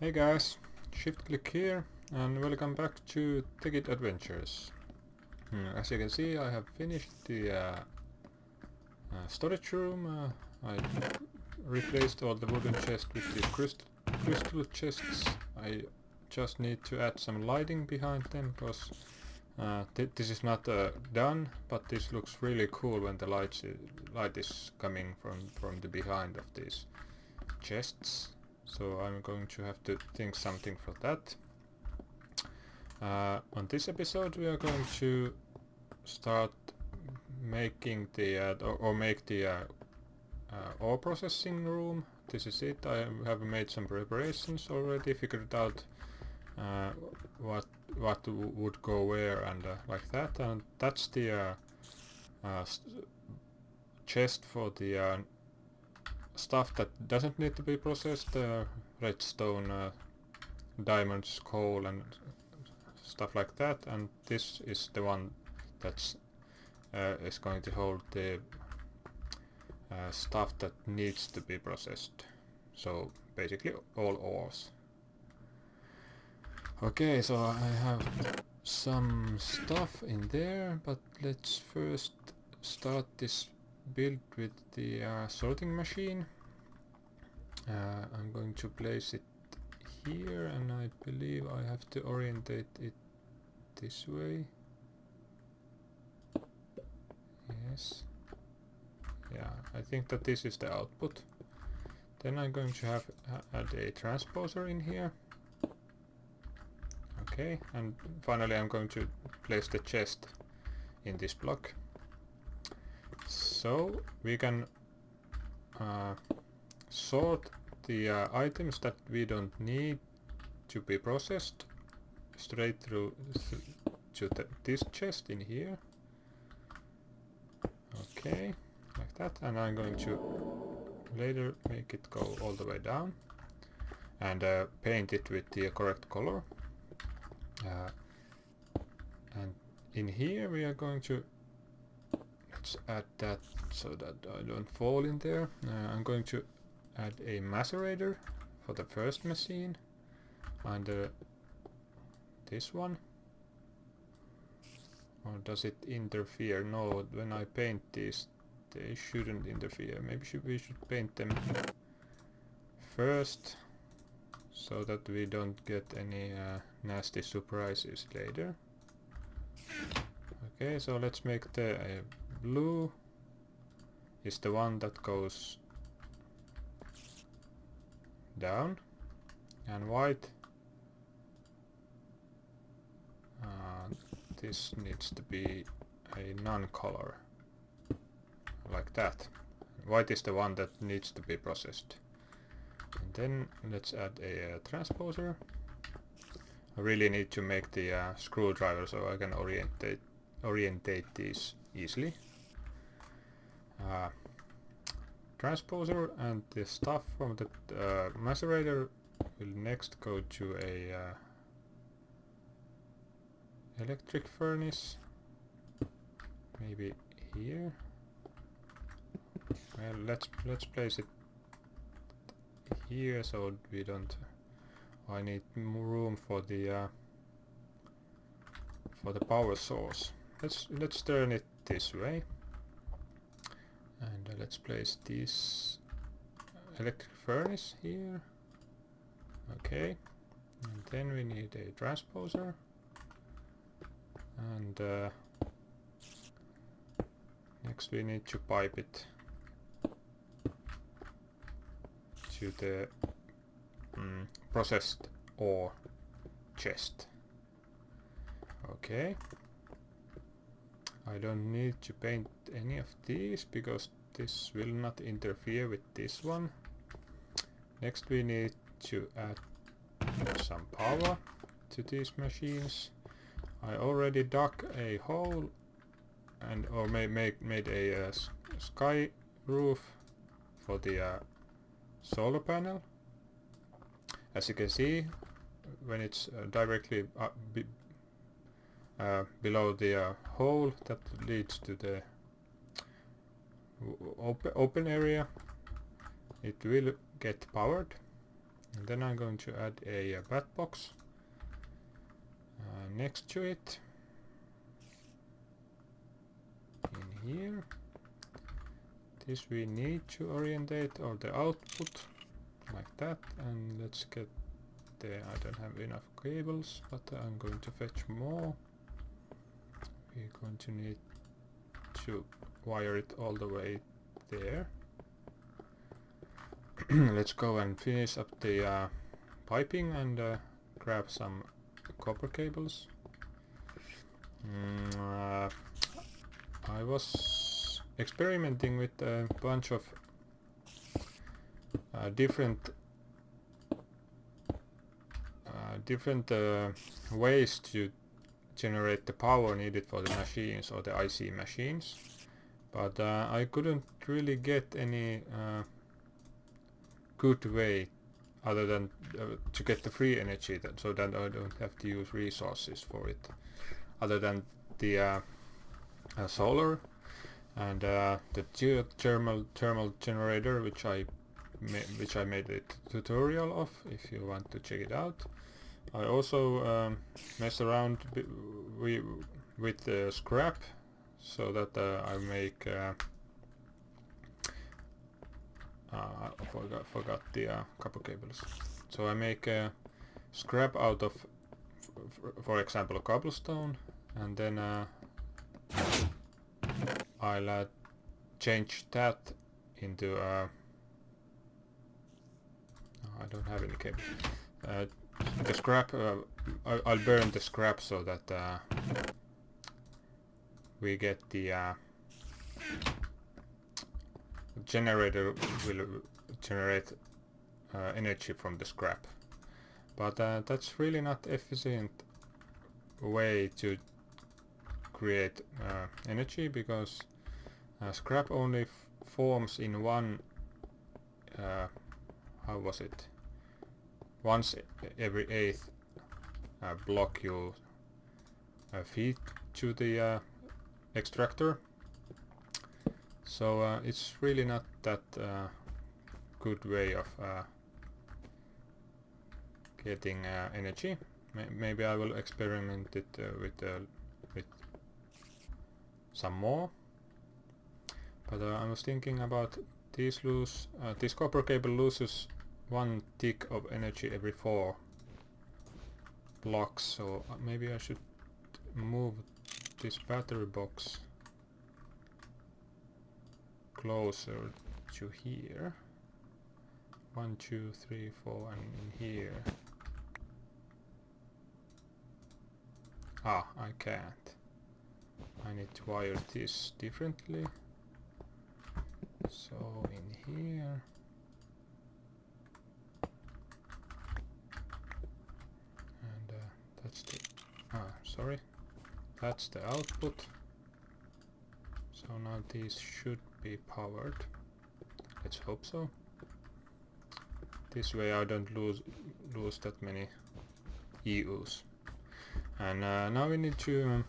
Hey guys, ShiftKlick here and welcome back to Tekkit Adventures. As you can see, I have finished the storage room. I replaced all the wooden chests with these crystal chests. I just need to add some lighting behind them because this is not done, but this looks really cool when the light is coming from the behind of these chests. So I'm going to have to think something for that. On this episode we are going to start making the make the ore processing room. This is it. I have made some preparations already, figured out what would go where and like that. And that's the chest for the stuff that doesn't need to be processed, redstone, diamonds, coal and stuff like that, and this is the one that's is going to hold the stuff that needs to be processed, so basically all ores. Okay, so I have some stuff in there, but let's first start this build with the sorting machine. I'm going to place it here, and I believe I have to orientate it this way. Yes. Yeah, I think that this is the output. Then I'm going to have add a transposer in here. Okay, and finally I'm going to place the chest in this block. So we can sort the items that we don't need to be processed straight through to this chest in here. Okay, like that, and I'm going to later make it go all the way down and paint it with the correct color. And in here we are going to let's add that so that I don't fall in there. I'm going to add a macerator for the first machine and this one. Or does it interfere? No, when I paint these they shouldn't interfere. Maybe we should paint them first so that we don't get any nasty surprises later. Okay, so let's make the blue is the one that goes down, and white this needs to be a non-color like that. White is the one that needs to be processed. And then let's add a transposer. I really need to make the screwdriver so I can orientate these easily. Transposer and the stuff from the macerator will next go to a electric furnace, maybe here. Well, let's place it here so we don't. I need more room for the power source. Let's turn it this way, and let's place this electric furnace here. Okay, and then we need a transposer, and next we need to pipe it to the processed ore chest. Okay, I don't need to paint any of these because this will not interfere with this one. Next we need to add some power to these machines. I already dug a hole and made a sky roof for the solar panel. As you can see, when it's directly below the hole that leads to the open area, it will get powered. And then I'm going to add a bat box next to it in here. This we need to orientate or the output like that, and let's get there. I don't have enough cables, but I'm going to fetch more. We're going to need to wire it all the way there. Let's go and finish up the piping and grab some copper cables. I was experimenting with a bunch of different ways to generate the power needed for the machines or the IC machines, but I couldn't really get any good way other than to get the free energy, so that I don't have to use resources for it, other than the solar and the thermal generator, which I made a tutorial of if you want to check it out. I also mess around with scrap, so that I make forgot the copper cables. So I make scrap out of, for example, cobblestone, and then I'll change that into I don't have any cables. The scrap, I'll burn the scrap so that we get the generator will generate energy from the scrap. But that's really not efficient way to create energy, because scrap only forms in one how was it, once every 8th block you feed to the extractor. So it's really not that good way of getting energy. Maybe I will experiment it with some more. But I was thinking about this copper cable loses 1 tick of energy every 4 blocks, so maybe I should move this battery box closer to here. 1, 2, 3, 4, and in here. Ah, I can't. I need to wire this differently. So in here. And that's the... sorry. That's the output. So now these should be powered. Let's hope so. This way I don't lose that many EUs. And now we need to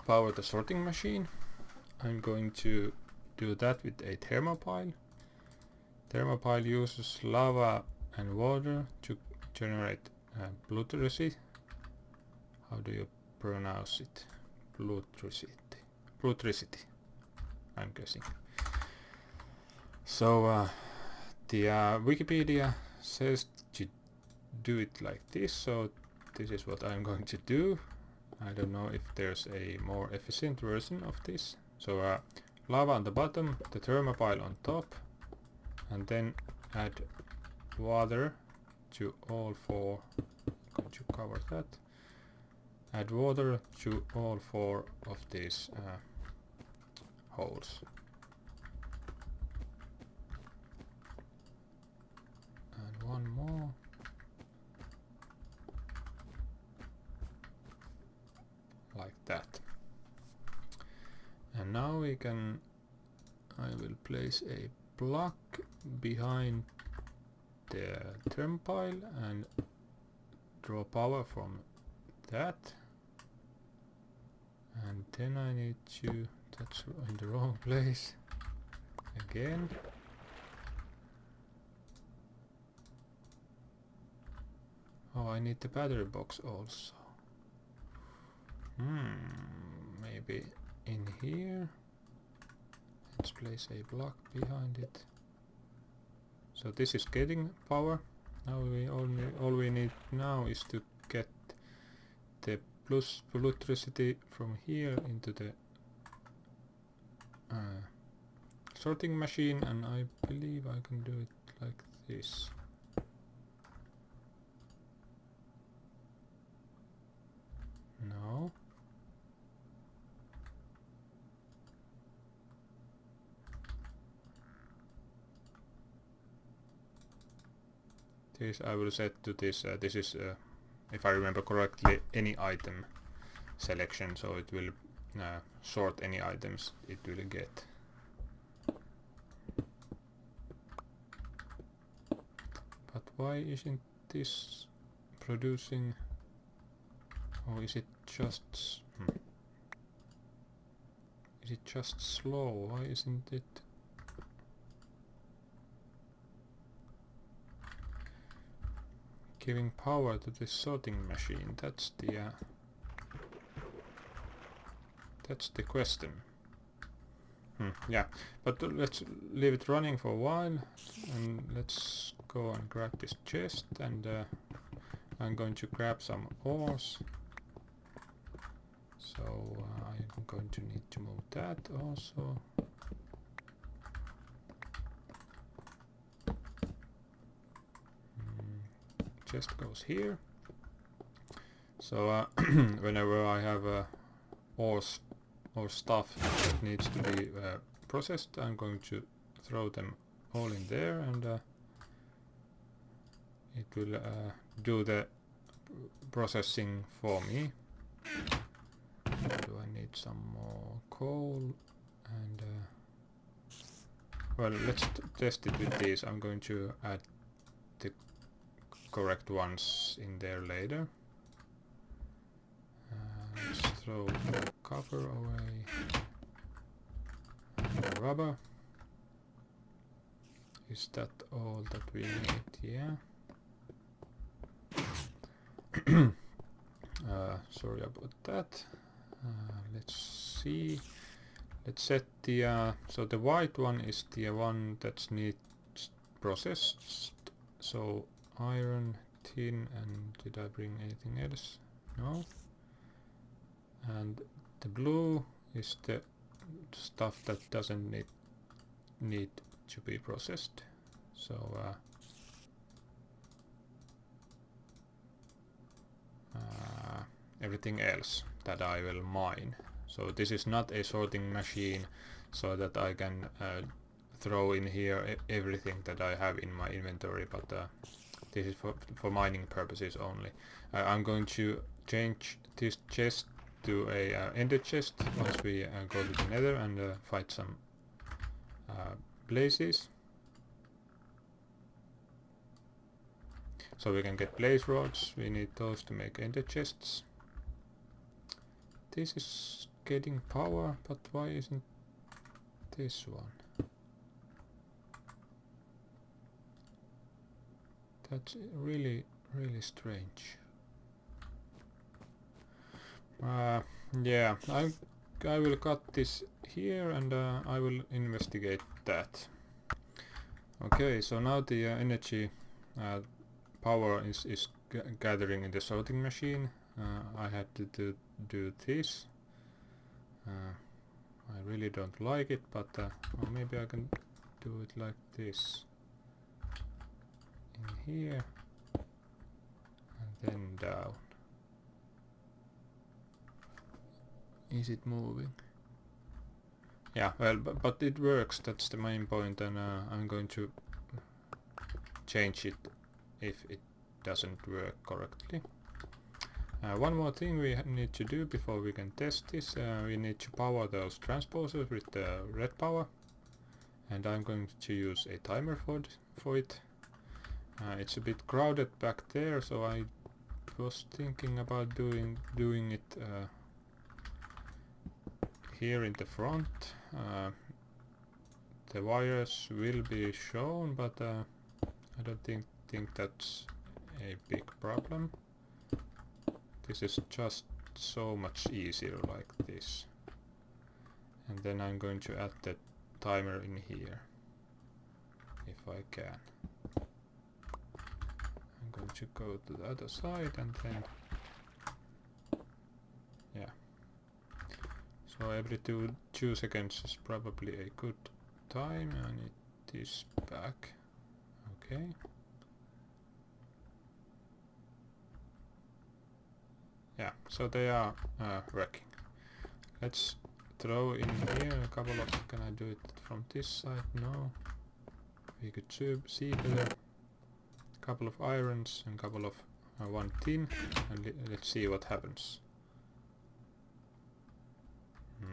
power the sorting machine. I'm going to do that with a thermopile. Thermopile uses lava and water to generate electricity. How do you pronounce it? Electricity, I'm guessing. So the Wikipedia says to do it like this, so this is what I'm going to do. I don't know if there's a more efficient version of this. So lava on the bottom, the thermopile on top, and then add water to all 4. I'm going to cover that. Add water to all 4 of these holes. And one more. Like that. And now we can, I will place a block behind the thermopile and draw power from that. And then I need to, that's in the wrong place again. Oh, I need the battery box also. Maybe in here. Let's place a block behind it. So this is getting power. Now all we need now is to get the plus electricity from here into the sorting machine, and I believe I can do it like this. No. This I will set to this. This is, if I remember correctly, any item selection, so it will sort any items it will get. But why isn't this producing? Or is it just? Is it just slow? Why isn't it? Giving power to this sorting machine. That's the question. Yeah, but let's leave it running for a while, and let's go and grab this chest, and I'm going to grab some ores. So I'm going to need to move that also. Chest goes here. So whenever I have ores or stuff that needs to be processed, I'm going to throw them all in there, and it will do the processing for me. Do I need some more coal? And well, let's test it with these. I'm going to add the correct ones in there later. Let's throw the copper away. And the rubber. Is that all that we need? Yeah. Sorry about that. Let's see. Let's set the so the white one is the one that needs processed. So iron, tin, and did I bring anything else? No. And the blue is the stuff that doesn't need to be processed. So everything else that I will mine. So this is not a sorting machine, so that I can throw in here everything that I have in my inventory, but this is for mining purposes only. I'm going to change this chest to a ender chest once we go to the nether and fight some blazes. So we can get blaze rods. We need those to make ender chests. This is getting power, but why isn't this one? That's really strange. Yeah, I will cut this here, and I will investigate that. Okay, so now the energy power is gathering in the sorting machine. I had to do this. I really don't like it, but or maybe I can do it like this. In here and then down. Is it moving? Yeah, well, but it works. That's the main point, and I'm going to change it if it doesn't work correctly. One more thing we need to do before we can test this. We need to power those transposers with the red power, and I'm going to use a timer for it. It's a bit crowded back there, so I was thinking about doing it here in the front. The wires will be shown, but I don't think that's a big problem. This is just so much easier like this. And then I'm going to add the timer in here, if I can. I'm going to go to the other side and then, yeah. So every 2 seconds is probably a good time. I need this back. Okay. Yeah, so they are working. Let's throw in here a couple of... Can I do it from this side? No. We could see there. Couple of irons and couple of one tin, and let's see what happens.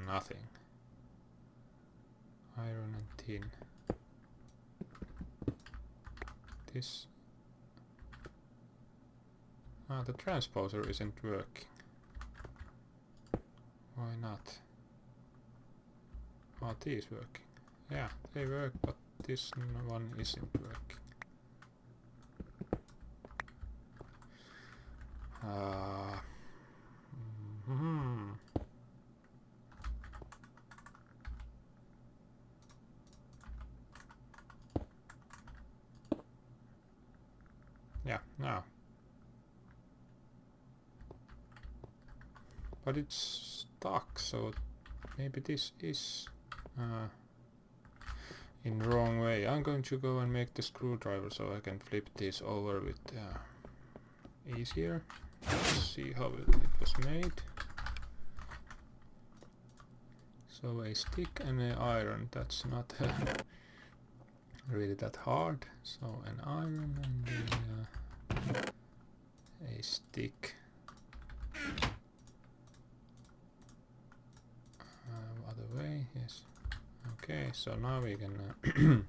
Nothing. Iron and tin. This... the transposer isn't working. Why not? Are these working? Yeah, they work, but this one isn't working. Yeah, now. But it's stuck, so maybe this is in the wrong way. I'm going to go and make the screwdriver so I can flip this over with easier. Let's see how it was made. So a stick and an iron, that's not really that hard. So an iron and a stick. Other way, yes. Okay, so now we can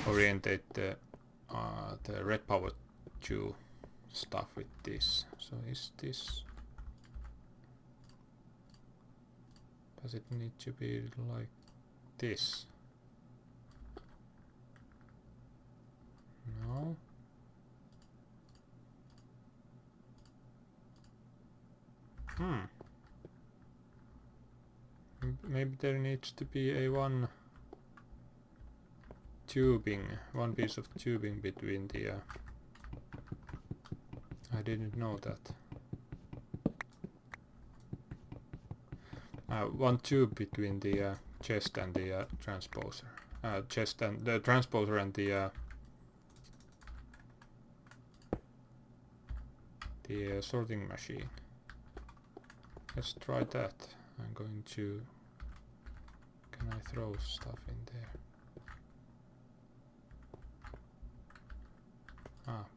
orientate the red power tube stuff with this. So is this... Does it need to be like this? No. Maybe there needs to be a one piece of tubing between the... I didn't know that. One tube between the chest and the transposer. Chest and the transposer and the sorting machine. Let's try that. I'm going to... Can I throw stuff in there?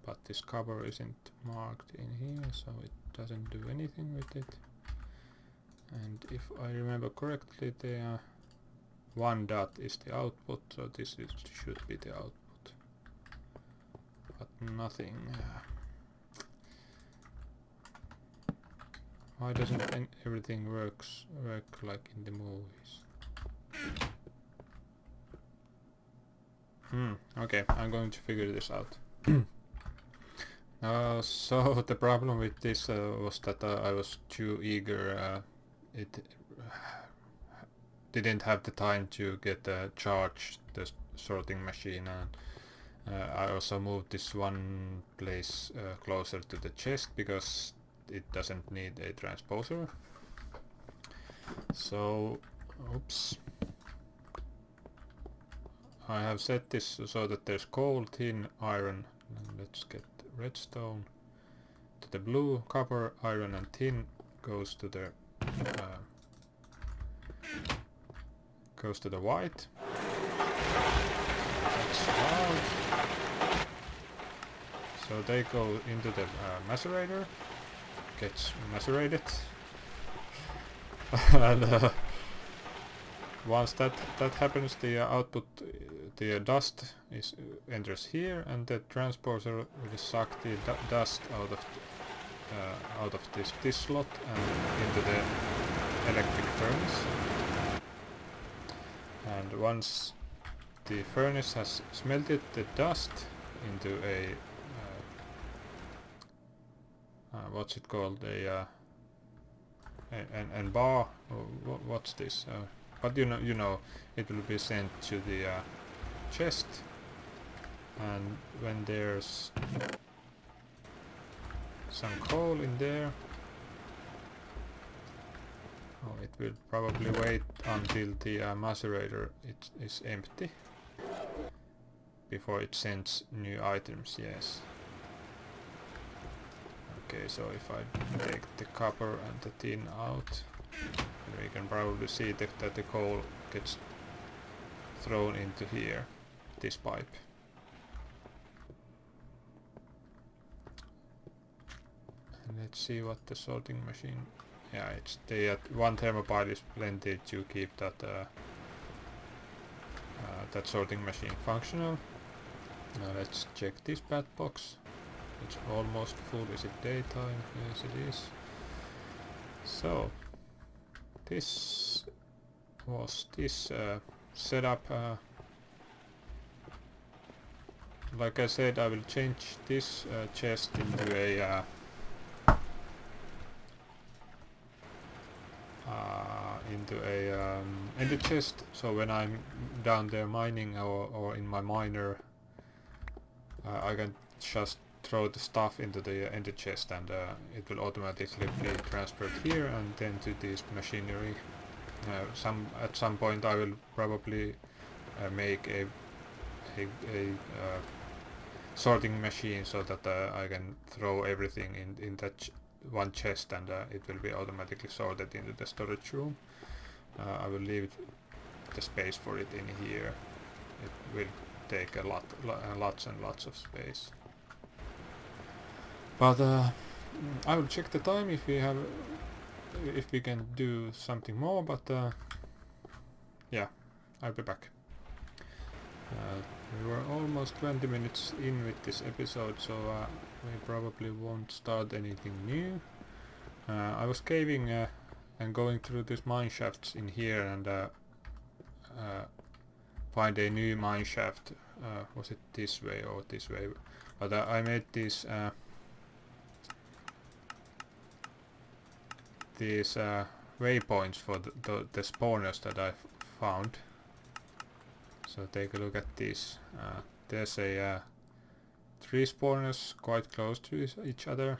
But this cover isn't marked in here, so it doesn't do anything with it. And if I remember correctly, the one dot is the output, so this should be the output. But nothing. Why doesn't everything work like in the movies? Okay, I'm going to figure this out. So the problem with this was that I was too eager. It didn't have the time to get charged the sorting machine, and I also moved this one place closer to the chest because it doesn't need a transposer. So, oops. I have set this so that there's coal, tin, iron, and let's get redstone. To the blue, copper, iron and tin goes to the white. That's loud. So they go into the macerator, gets macerated, and once that happens, the output, the dust enters here, and the transposer will suck the dust out of this slot and into the electric furnace. And once the furnace has smelted the dust into a what's it called, an bar, what's this, but you know it will be sent to the chest, and when there's some coal in there, it will probably wait until the macerator is empty before it sends new items. Yes. Okay, so if I take the copper and the tin out, we can probably see that the coal gets thrown into here, this pipe. And let's see what the sorting machine... Yeah, it's the one thermopile is plenty to keep that that sorting machine functional. Now let's check this bat box. It's almost full. Is it daytime? Yes, it is. So this was this setup. Like I said, I will change this chest into a ender chest. So when I'm down there mining or in my miner, I can just throw the stuff into the ender chest, and it will automatically be transferred here and then to this machinery. At some point I will probably make a sorting machine so that I can throw everything in that one chest, and it will be automatically sorted into the storage room. I will leave the space for it in here. It will take lots and lots of space. But I will check the time if we can do something more. But yeah, I'll be back. We were almost 20 minutes in with this episode, so we probably won't start anything new. I was caving and going through these mine shafts in here and find a new mine shaft. Was it this way or this way? But I made these waypoints for the spawners that I found. So take a look at these. There's a 3 spawners quite close to each other.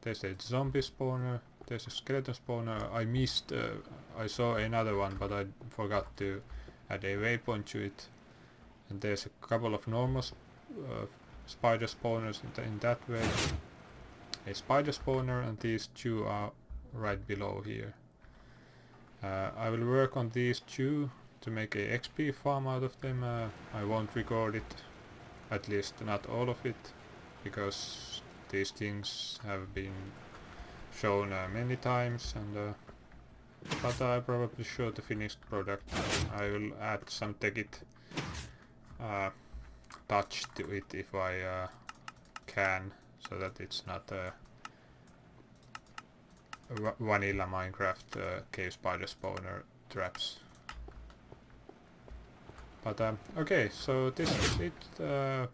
There's a zombie spawner. There's a skeleton spawner. I missed. I saw another one, but I forgot to add a waypoint to it. And there's a couple of normal spider spawners in that way. A spider spawner, and these 2 are right below here. I will work on these 2 to make a XP farm out of them. I won't record it, at least not all of it, because these things have been shown many times, and but I probably show the finished product. I will add some Tekkit touch to it if I can, so that it's not vanilla Minecraft cave spider spawner traps. But okay, so this is it.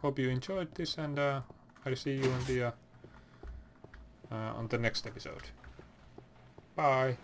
Hope you enjoyed this, and I'll see you on the next episode. Bye!